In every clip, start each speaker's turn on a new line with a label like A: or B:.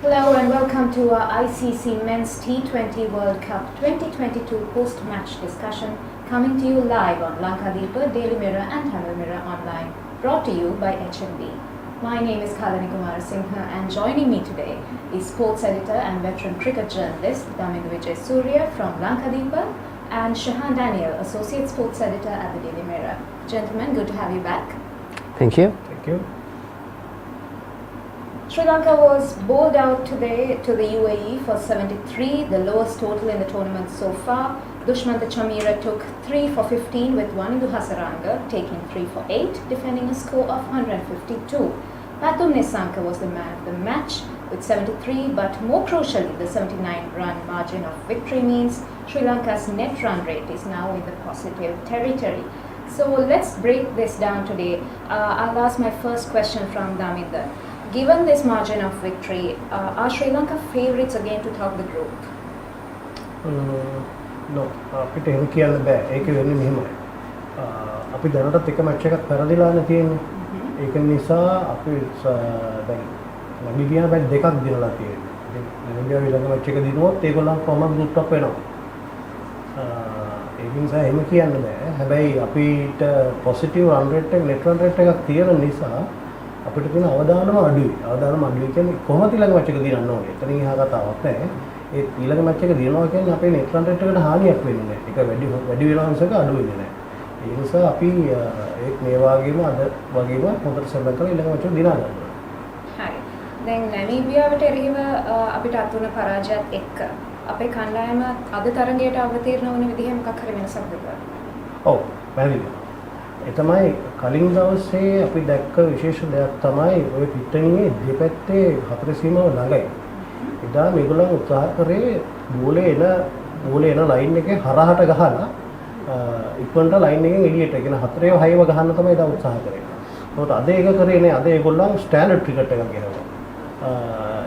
A: Hello and welcome to our ICC Men's T20 World Cup 2022 post-match discussion coming to you live on Lankadeepa, Daily Mirror and Tamil Mirror Online, brought to you by HMB. My name is Kalani Kumar Singha and joining me today is sports editor and veteran cricket journalist Damindu Vijay Surya from Lankadeepa and Shahan Daniel, associate sports editor at the Daily Mirror. Gentlemen, good to have you back.
B: Thank you.
C: Thank you.
A: Sri Lanka was bowled out today to the UAE for 73, the lowest total in the tournament so far. Dushmantha Chameera took 3 for 15 with Wanindu Hasaranga taking 3 for 8, defending a score of 152. Pathum Nissanka was the man of the match with 73, but more crucially, the 79-run margin of victory means Sri Lanka's net run rate is now in the positive territory. So let's break this down today. I'll ask my first question from Damindu. Given this margin of victory, are Sri Lanka favourites again to top the group?
C: No, අපිට එහෙම කියන්න බෑ. ඒක වෙන්නේ මෙහෙමයි. අපි දැනටත් එක මැච් එකක් පෙරදිලානේ තියෙන්නේ. ඒක නිසා අපි දැන් නමීබියා බැට් දෙකක් දිනලා තියෙනවා. ඉතින් නමීබියා ඊළඟ මැච් එක දිනුවොත් ඒගොල්ලන් කොහොමද ගෲප් අප් වෙනවා. ඒක නිසා එහෙම කියන්න බෑ. හැබැයි අපිට පොසිටිව් රන් රේට් එක නෙට් රන් රේට් එකක් තියෙන නිසා අපිට තියෙන අවදානම අඩුයි. අවදානම අඩුයි කියන්නේ කොහොමද ඊළඟ මැච් එක දිනන්න ඕනේ. එතනින් එහා කතාවක් නැහැ. ඒ ඊළඟ මැච් එක දිනනවා කියන්නේ අපේ නෙට් රන් රේට් එකට හානියක් වෙන්නේ නැහැ. ඒක වැඩි වෙනවා මිසක අඩු වෙන්නේ නැහැ. ඒ නිසා අපි ඒත් මේ වගේම අද වගේම හොඳට සෙල්ලම් කරලා ඊළඟ මැච් එක දිනා ගන්න ඕනේ.
A: හරි. දැන් නැමීබියාවට එරෙහිව අපිට අතුන පරාජයත් එක්ක අපේ කණ්ඩායම අද තරගයට අවතීර්ණ වුණ විදිහ මොකක් හරි වෙනසක් තිබුණා.
C: ඔව්, පැහැදිලියි. ඒ තමයි කලින් දවසේ අපි දැක්ක විශේෂ දෙයක් තමයි ඔය පිටණියේ දෙපැත්තේ හතර සීමාව ළඟයි. එදා මේගොල්ලන් උත්සාහ කරේ බෝලේ එන ලයින් එකේ හරහට ගහලා ඉක්මනට ලයින් එකෙන් එළියට කියන හතරේ හයව ගහන්න තමයි එදා උත්සාහ කරේ. ඒකට අද ඒක කරේ නේ. අද ඒගොල්ලන් ස්ටෑන්ඩඩ් ක්‍රිකට් එකක් ගෙනවා.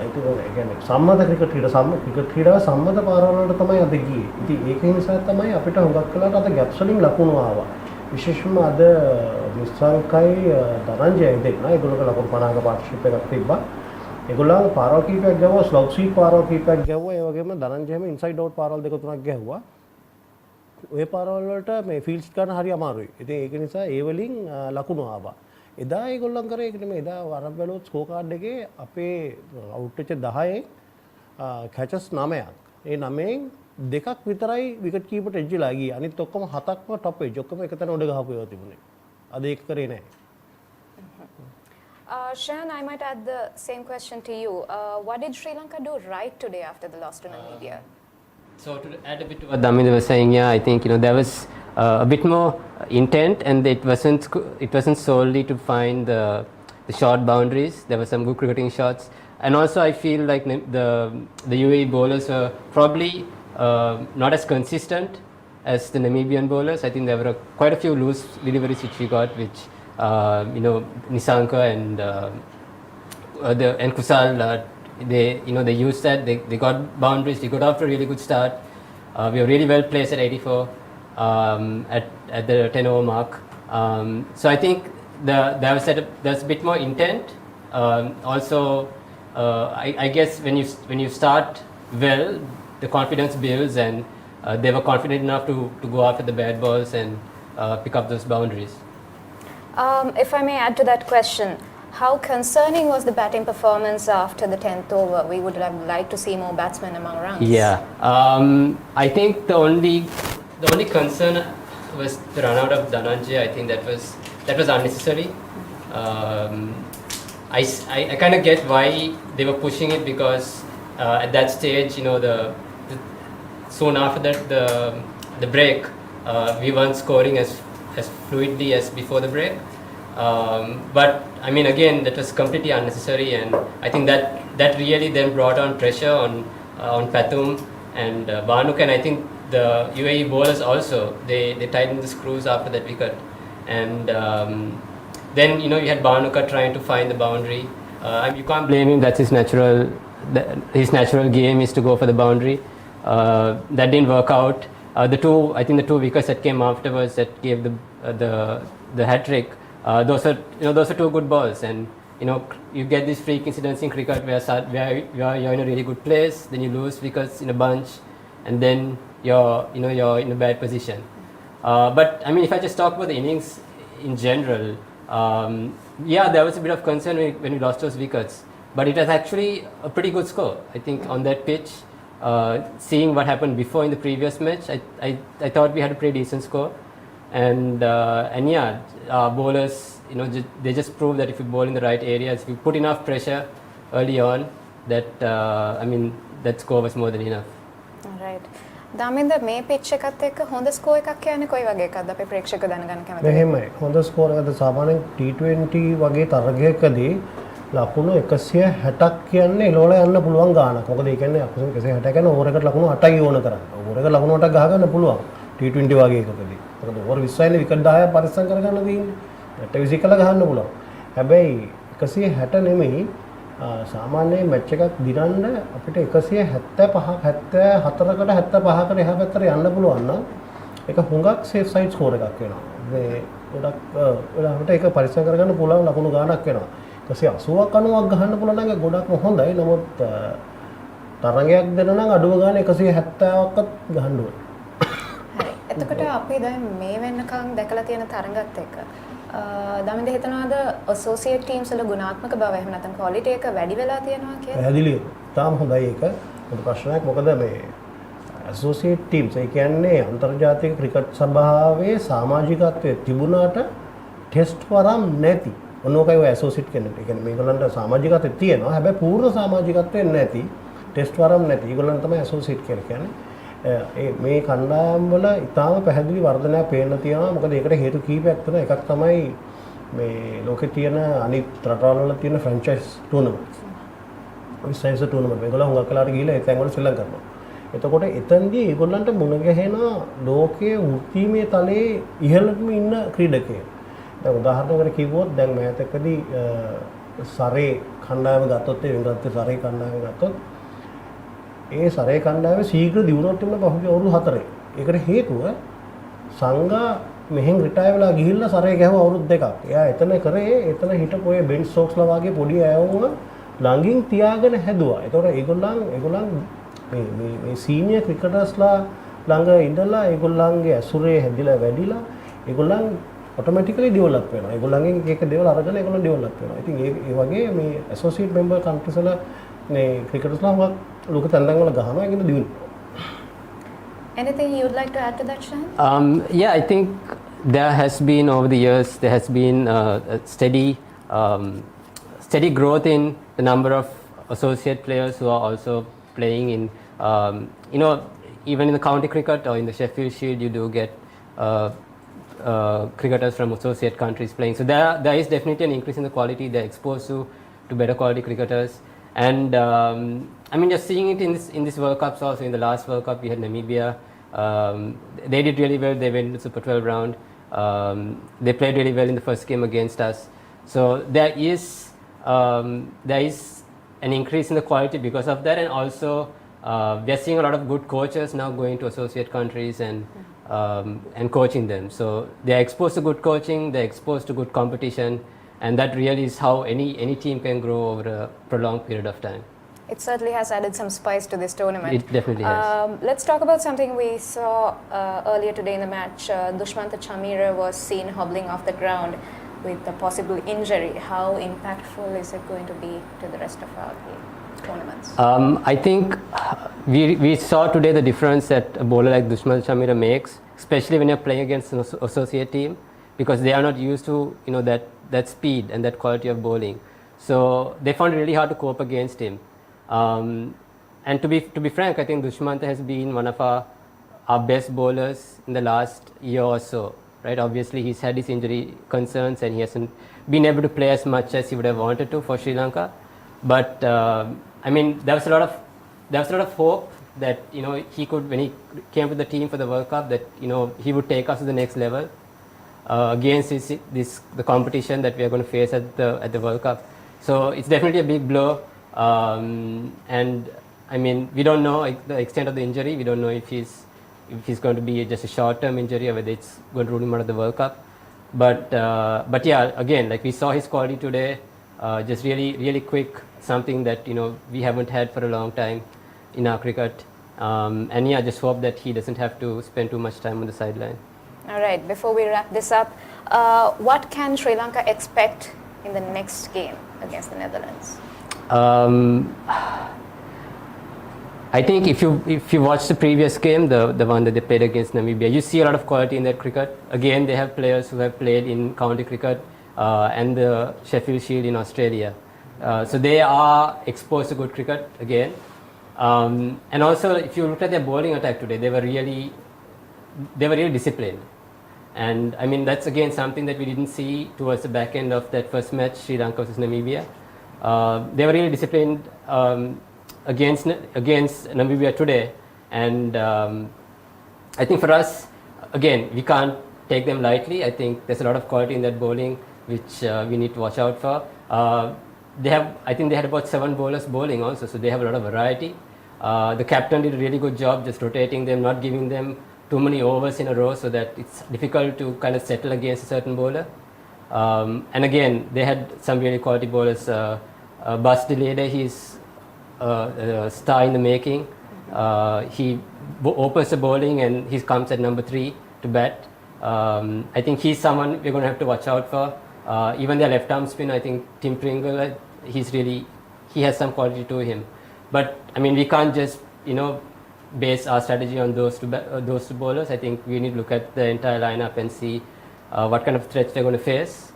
C: ඒක කියන්නේ සම්මත ක්‍රිකට් ක්‍රීඩාව සම්මත පාරවල් වලට තමයි අද ගියේ. ඉතින් ඒක නිසා තමයි අපිට හුඟක් කලකට අද ගැප්ස් වලින් ලකුණු ආවා. විශේෂයෙන්ම අද නිස්සංකයි ධනංජය දෙන්න ඒගොල්ලෝ ලකුණු 50ක පාර්ට්නර්ෂිප් එකක් තිබ්බා. ඒගොල්ලෝ පාරවල් කීපයක් ගැවුවා, ස්ලොග් ස්වීප් පාරවල් කීපයක් ගැවුවා. ඒ වගේම ධනංජයම ඉන්සයිඩ් අවුට් පාරවල් දෙක තුනක් ගැහුවා. ওই පාරවල් වලට මේ ෆීල්ඩ්ස් ගන්න හරි අමාරුයි. ඉතින් ඒක නිසා ඒ වලින් ලකුණු ආවා. එදා ඒගොල්ලන් කරේ ඒක නෙමෙයි. එදා අරන් බැලුවොත් ස්කෝර් කාඩ් එකේ අපේ අවුට් වෙච්ච 10න් කැචස් 9ක්. ඒ 9න් දෙකක් විතරයි විකට් කීපරට එජ්ජලා ගියේ. අනිත් ඔක්කොම හතක්ම টොප් එජ්. ඔක්කොම එක තැන උඩ ගහපු ඒවා තිබුණේ. අද ඒක කරේ නැහැ.
A: Shahan, I might add the same question to you. What did Sri Lanka do right today after the loss to Namibia?
B: So to add a bit to what Damindu was saying, yeah, I think there was a bit more intent, and it wasn't solely to find the short boundaries. There were some good cricketing shots, and also I feel like the UAE bowlers were probably not as consistent as the Namibian bowlers. I think there were quite a few loose deliveries which we got, which Nissanka and Kusal, they used that. They got boundaries. We got off to a really good start. We were really well placed at 84 at the 10-over mark. So I think there's a bit more intent. Also, I guess when you start well, the confidence builds, and they were confident enough to go after the bad balls and pick up those boundaries.
A: If I may add to that question, how concerning was the batting performance after the 10th over? We would have liked to see more batsmen among runs.
B: Yeah, I think the only concern was the run out of Dhananjay. I think that was unnecessary. I kind of get why they were pushing it, because at that stage, soon after that the break, we weren't scoring as fluidly as before the break. But I mean, again, that was completely unnecessary, and I think that really then brought on pressure on Pathum and Banuk, and I think the UAE bowlers also they tightened the screws after that wicket, and then you had Banuka trying to find the boundary. You can't blame him. That's his natural game is to go for the boundary. That didn't work out. The two wickets that came afterwards that gave the hat trick. Those are two good balls, and you get these freak incidents in cricket where you're in a really good place, then you lose wickets in a bunch, and then you're in a bad position. But I mean, if I just talk about the innings in general, yeah, there was a bit of concern when we lost those wickets, but it was actually a pretty good score. I think on that pitch, seeing what happened before in the previous match, I thought we had a pretty decent score, and yeah, our bowlers, they just proved that if you bowl in the right areas, if you put enough pressure early on, that I mean, that score was more than enough.
D: Right. දාමින්ද මේ pitch එකත් එක්ක හොඳ score එකක් කියන්නේ කොයි වගේ එකක්ද අපේ ප්‍රේක්ෂක දැනගන්න කැමතියි.
C: මෙහෙමයි. හොඳ ස්කෝර් එකක්ද සාමාන්‍යයෙන් T20 වගේ තරගයකදී ලකුණු 160ක් කියන්නේ එළවල යන්න පුළුවන් ගාණක්. මොකද ඒ කියන්නේ 160 කියන්නේ ඕවර් එකට ලකුණු 8යි ඕන කරන්නේ. ඕවර් එක ලකුණු 8ක් ගහ ගන්න පුළුවන් T20 වගේ එකකදී. මොකද ඕවර් 20යිනේ විකට් 10ක් පරිස්සම් කරගන්න තියෙන්නේ. නැට 20 කළා ගහන්න පුළුවන්. හැබැයි 160 නෙමෙයි සාමාන්‍ය මැච් එකක් දිනන්න අපිට 175ක් 74කට 75කට එහා පැත්තට යන්න පුළුවන් නම් ඒක හුඟක් සේෆ් සයිඩ් ස්කෝර් එකක් වෙනවා. මේ ගොඩක් වෙලාවට ඒක පරිස්සම් කරගන්න පුළුවන් ලකුණු ගාණක් වෙනවා. 180ක් 90ක් ගහන්න පුළුවන් නම් ඒක ගොඩක්ම හොඳයි. නමුත් තරගයක් දෙන්න නම් අඩුම ගානේ 170ක්වත් ගහන්න ඕනේ.
D: හරි. එතකොට අපි දැන් මේ වෙනකන් දැකලා තියෙන තරඟත් එක්ක දාමින්ද හිතනවාද ඇසෝසියේට් ටීම්ස් වල ගුණාත්මක බව එහෙම නැත්නම් ක්වොලිටි එක වැඩි වෙලා තියෙනවා කියලා?
C: පැහැදිලිව. තාම හොඳයි ඒක. මොකද ප්‍රශ්නයක් මොකද මේ ඇසෝසියේට් ටීම්ස් ඒ කියන්නේ අන්තර්ජාතික ක්‍රිකට් සභාවේ සමාජිකත්වයේ තිබුණාට ටෙස්ට් වරම් නැති. ඔන්නෝකයි ඔය ඇසෝසියේට් කියන්නේ. ඒ කියන්නේ මේගොල්ලන්ට සමාජිකත්වය තියෙනවා. හැබැයි පූර්ණ සමාජිකත්වය නැති. ටෙස්ට් වරම් නැති. ඒගොල්ලන් තමයි ඇසෝසියේට් කියලා කියන්නේ. මේ කණ්ඩායම් වල ඉතාම පැහැදිලි වර්ධනයක් පේන්න තියෙනවා. මොකද ඒකට හේතු කීපයක් තියෙනවා. එකක් තමයි මේ ලෝකේ තියෙන අනිත් රටවල් වල තියෙන ෆ්‍රැන්චයිස් ටූර්නමන්ට්ස්. ඔය සයිස් ටූර්නමන්ට් මේගොල්ලෝ හුඟක් වෙලාට ගිහලා ඒ තැන් වල ශ්‍රී ලංකාව කරනවා. එතකොට එතනදී ඒගොල්ලන්ට මුණ ගැහෙන ලෝකයේ වෘත්තීමේ තලයේ ඉහළටම ඉන්න ක්‍රීඩකයෙක්. දැන් උදාහරණයකට කිව්වොත් දැන් මෑතකදී සරේ කණ්ඩායම ගත්තොත් ඒ වෙනගත්තේ සරේ කණ්ඩායම ගත්තොත් ඒ සරේ කණ්ඩායම ශීඝ්‍ර දියුණුවට තිබුණ පහුගිය අවුරුදු 4. ඒකට හේතුව සංගා මෙහෙන් රිටයර් වෙලා ගිහිල්ලා සරේ ගැහුව අවුරුදු 2ක්. එයා එතන එතන හිටපු ඔය බෙන් ස්ටෝක්ස්ලා වගේ පොඩි අයවුම ළඟින් තියාගෙන හැදුවා. ඒතකොට ඒගොල්ලන් මේ සීනියර් ක්‍රිකටර්ස්ලා ළඟ ඉඳලා ඒගොල්ලන්ගේ ඇසුරේ හැදිලා වැඩිලා ඒගොල්ලන් ඔටෝමැටිකලි ඩෙවලොප් වෙනවා. ඒගොල්ලන්ගෙන් එක දේවල් අරගෙන ඒගොල්ලන් ඩෙවලොප් වෙනවා. ඉතින් ඒ වගේ මේ ඇසෝසියේට් මෙම්බර් කන්ට්‍රීස් වල මේ ක්‍රිකටර්ස්ලා ලෝක තැන්වල ගහනවා ඒකද දිනුන.
D: Anything you would like to add to that, Shan?
B: Yeah, I think there has been over the years a steady growth in the number of associate players who are also playing in even in the county cricket or in the Sheffield Shield you do get cricketers from associate countries playing. So there is definitely an increase in the quality. They're exposed to better quality cricketers. And I mean, just seeing it in this World Cups also. In the last World Cup, we had Namibia. They did really well. They went to the Super 12 round. They played really well in the first game against us. So there is an increase in the quality because of that, and also we are seeing a lot of good coaches now going to associate countries and coaching them. So they are exposed to good coaching. They are exposed to good competition. And that really is how any team can grow over a prolonged period of time.
D: It certainly has added some spice to this tournament.
B: It definitely has.
D: Let's talk about something we saw earlier today in the match. Dushmantha Chamira was seen hobbling off the ground with a possible injury. How impactful is it going to be to the rest of our tournaments?
B: I think we saw today the difference that a bowler like Dushmantha Chamira makes, especially when you're playing against an associate team, because they are not used to that speed and that quality of bowling. So they found it really hard to cope against him. And to be frank, I think Dushmantha has been one of our best bowlers in the last year or so. Right? Obviously, he's had his injury concerns and he hasn't been able to play as much as he would have wanted to for Sri Lanka. But I mean, there was a lot of hope that he could, when he came to the team for the World Cup, that he would take us to the next level. Against the competition that we are going to face at the World Cup. So it's definitely a big blow, and I mean we don't know the extent of the injury. We don't know if he's going to be just a short-term injury or whether it's going to rule him out of the World Cup. But yeah, again, like we saw his quality today. just really quick, something that we haven't had for a long time in our cricket. And yeah, just hope that he doesn't have to spend too much time on the sideline.
D: All right, before we wrap this up, what can Sri Lanka expect in the next game against the Netherlands?
B: I think if you watch the previous game, the one that they played against Namibia, you see a lot of quality in that cricket. Again, they have players who have played in county cricket and the Sheffield Shield in Australia. So they are exposed to good cricket again. And also, if you look at their bowling attack today, they were really disciplined. And I mean, that's again something that we didn't see towards the back end of that first match, Sri Lanka versus Namibia. They were really disciplined against Namibia today. And I think for us, again, we can't take them lightly. I think there's a lot of quality in that bowling, which we need to watch out for. I think they had about 7 bowlers bowling also, so they have a lot of variety. The captain did a really good job just rotating them, not giving them too many overs in a row, so that it's difficult to kind of settle against a certain bowler. And again, they had some really quality bowlers. Bas de Lede, he's a star in the making. He opens the bowling and he comes at number 3 to bat. I think he's someone we're going to have to watch out for. Even their left arm spin, I think Tim Pringle, he has some quality to him. But I mean, we can't just base our strategy on those two bowlers. I think we need to look at the entire lineup and see what kind of threats they're going to face.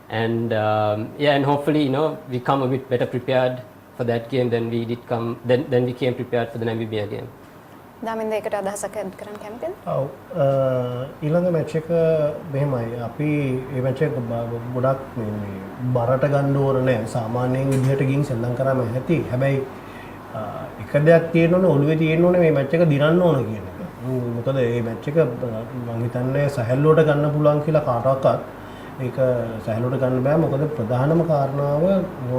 B: And and hopefully we come a bit better prepared for that game than we came prepared for the Namibia game.
D: දාමින්ද ඒකට අදහසක් add කරන්න කැමතිද?
C: ඔව් ඊළඟ match එක මෙහෙමයි අපි මේ මැච් එක ගොඩක් මේ බරට ගන්න ඕන නෑ සාමාන්‍යයෙන් විදිහට ගින් සෙල්ලම් කරාම ඇති හැබැයි එක දෙයක් තියෙනවනේ ඔළුවේ තියෙනවනේ මේ මැච් එක දිනන්න ඕන කියන එක. මොකද මේ මැච් එක මම හිතන්නේ සැහැල්ලුවට ගන්න පුළුවන් කියලා කාටවත් ඒක සැහැල්ලුවට ගන්න බෑ මොකද ප්‍රධානම කාරණාව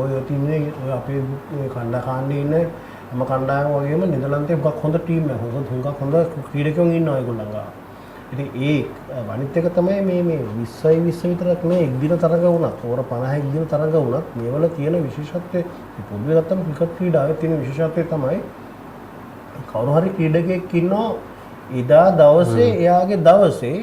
C: ඔය තින්නේ ඔය අපේ කණ්ඩායමේ ඉන්නේ හැම කණ්ඩායම වගේම නෙදර්ලන්තේ හුඟක් හොඳ ටීම් එකක් හුඟක් හොඳ ක්‍රීඩකයෝ ඉන්නවා ඒගොල්ලන් ගාව. ඉතින් ඒ අනිත් එක තමයි මේ 20 විතරක් නේ එක් දින තරඟ වුණත් ඕර 50 එක් දින තරඟ වුණත් මේවල තියෙන විශේෂත්වය පොදුවේ ගත්තම ක්‍රිකට් ක්‍රීඩාවේ තියෙන විශේෂත්වය තමයි කවුරු හරි ක්‍රීඩකයෙක් ඉන්නවා එදා දවසේ එයාගේ දවසේ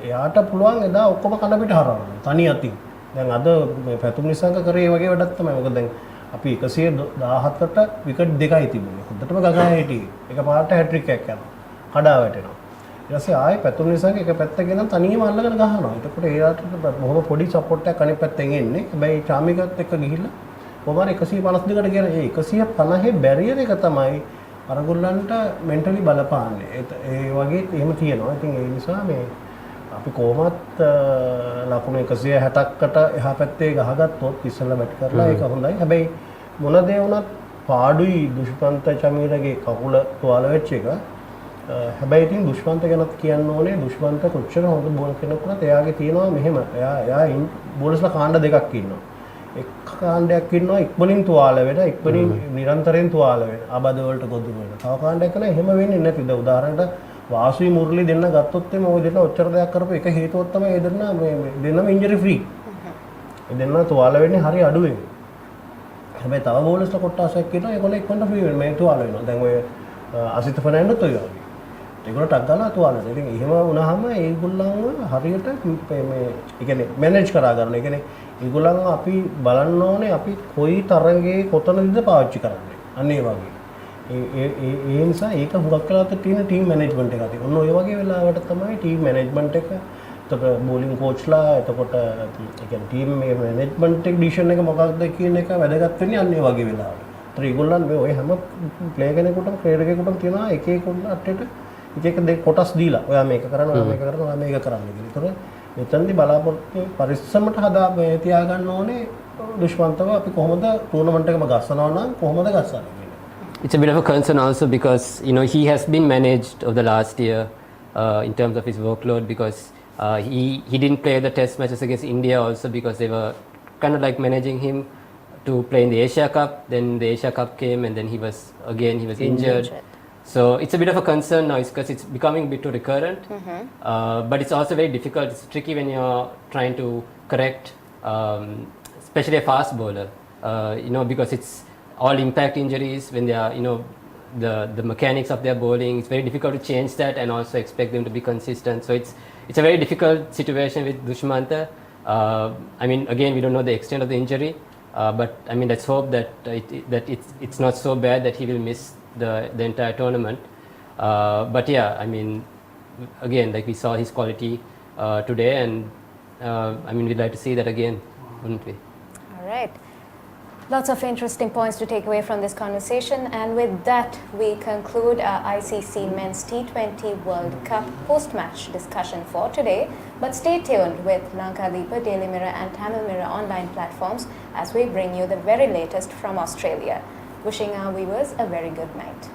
C: එයාට පුළුවන් එදා ඔක්කොම කන පිට හරවන්න තනි අතින්. දැන් අද මේ පැතුම් නිසංග කරේ වගේ වැඩක් තමයි. මොකද දැන් අපි 117ට විකට් 2යි තිබුණේ. හොඳටම ගගා හිටියේ. එකපාරට හැට්‍රික් එකක් යනවා. කඩා වැටෙනවා. ඊට පස්සේ ආයෙ පැතුම් නිසංග එක පැත්තකින් නම් තනියම අල්ලගෙන ගහනවා. එතකොට එයාට බොහොම පොඩි සපෝට් එකක් අනිත් පැත්තෙන් එන්නේ. හැබැයි චාමිකත් එක්ක ගිහිල්ලා කොහොමද 152කට කියන ඒ 150 බැරියර් එක තමයි අරගොල්ලන්ට මෙන්ටලි බලපාන්නේ. ඒ වගේ එහෙම තියෙනවා. ඉතින් ඒ නිසා මේ අපි කොහොමත් ලකුණු 160කට එහා පැත්තේ ගහගත්තොත් ඉස්සෙල්ලා බැට් කරලා ඒක හොඳයි. හැබැයි මොන දේ වුණත් පාඩුයි දුෂ්මන්ත චමීරගේ කකුල තුවාල වෙච්ච එක. හැබැයි ඉතින් දුෂ්මන්ත ගැනත් කියන්න ඕනේ. දුෂ්මන්ත කොච්චර හොඳ බෝල් කෙනෙකුට එයාගේ තියෙනවා මෙහෙම. එයා බෝලර්ස්ලා කාණ්ඩ දෙකක් ඉන්නවා. එක් කාණ්ඩයක් ඉන්නවා ඉක්මනින් තුවාල වෙන, ඉක්මනින් නිරන්තරයෙන් තුවාල වෙන. ආබද වලට ගොදුරු වෙන. තව කාණ්ඩයක් නැහැ එහෙම වෙන්නේ නැතිද? උදාහරණයක් වාසුයි මුරලි දෙන්න ගත්තොත් එimhe ඔය දෙන්න ඔච්චර දෙයක් කරපු එක හේතුවක් තමයි ඒ දෙන්න මේ දෙන්නම ඉන්ජරි ෆ්‍රී. ඒ දෙන්න තුවාල වෙන්නේ හරි අඩුවෙන්. හැබැයි තව බෝලර්ස්ලා කොට්ටාසයක් ඉන්නවා ඒගොල්ලෝ ඉක්මනට ෆ්‍රී වෙනවා. මේ තුවාල වෙනවා. දැන් ඔය අසිත ෆර්නැන්ඩෝත් ඔය වගේ. ඒගොල්ලෝ ටක් ගාලා තුවාල වෙනවා. ඉතින් එහෙම වුණාම ඒගොල්ලන්ව හරියට මේ ඒ කියන්නේ මැනේජ් කරා ගන්න. ඒ කියන්නේ ඒගොල්ලන්ව අපි බලන්න ඕනේ අපි කොයි තරංගේ කොතනද පාවිච්චි කරන්නේ. අන්න ඒ වගේ. ඒ නිසා ඒක හුඟක් වෙලාවට තියෙන ටීම් මැනේජ්මන්ට් එක ඇති. ඔන්න ඔය වගේ වෙලාවට තමයි ටීම් මැනේජ්මන්ට් එක එතකොට බෝලිං කෝච්ලා එතකොට ඒ කියන්නේ ටීම් මේ මැනේජ්මන්ට් එක ඩිසිෂන් එක මොකක්ද කියන එක වැදගත් වෙන්නේ අන්න ඒ වගේ වෙලාවට. ඒතර ඒගොල්ලන් මේ ඔය හැම ප්ලේ කෙනෙකුටම ක්‍රීඩකයෙකුටම තියෙනවා එක එක අට්ටේට එක එක දෙක කොටස් දීලා ඔයා මේක කරන්න ඔයා මේක කරන්න ඔයා මේක කරන්න කියලා. ඒතර මෙතනදී බලාපොරොත්තු පරිස්සමට හදා මේ තියාගන්න ඕනේ දුෂ්මන්තව අපි කොහොමද ටූර්නමන්ට් එකම ගස්සනවා නම් කොහොමද ගස්සන්නේ.
B: It's a bit of a concern also because he has been managed over the last year in terms of his workload because he didn't play the test matches against India also because they were kind of like managing him to play in the Asia Cup. Then the Asia Cup came and then he was injured. So it's a bit of a concern now because it's becoming a bit too recurrent. But it's also very difficult. It's tricky when you're trying to correct especially a fast bowler. Because it's all impact injuries when they are, the mechanics of their bowling. It's very difficult to change that and also expect them to be consistent. So it's a very difficult situation with Dushmantha. Again, we don't know the extent of the injury, but let's hope that it's not so bad that he will miss the entire tournament. But yeah, again, like we saw his quality today, and we'd like to see that again, wouldn't we?
D: All right. Lots of interesting points to take away from this conversation, and with that we conclude our ICC Men's T20 World Cup post-match discussion for today. But stay tuned with Lankadeepa, Daily Mirror and Tamil Mirror online platforms as we bring you the very latest from Australia. Wishing our viewers a very good night.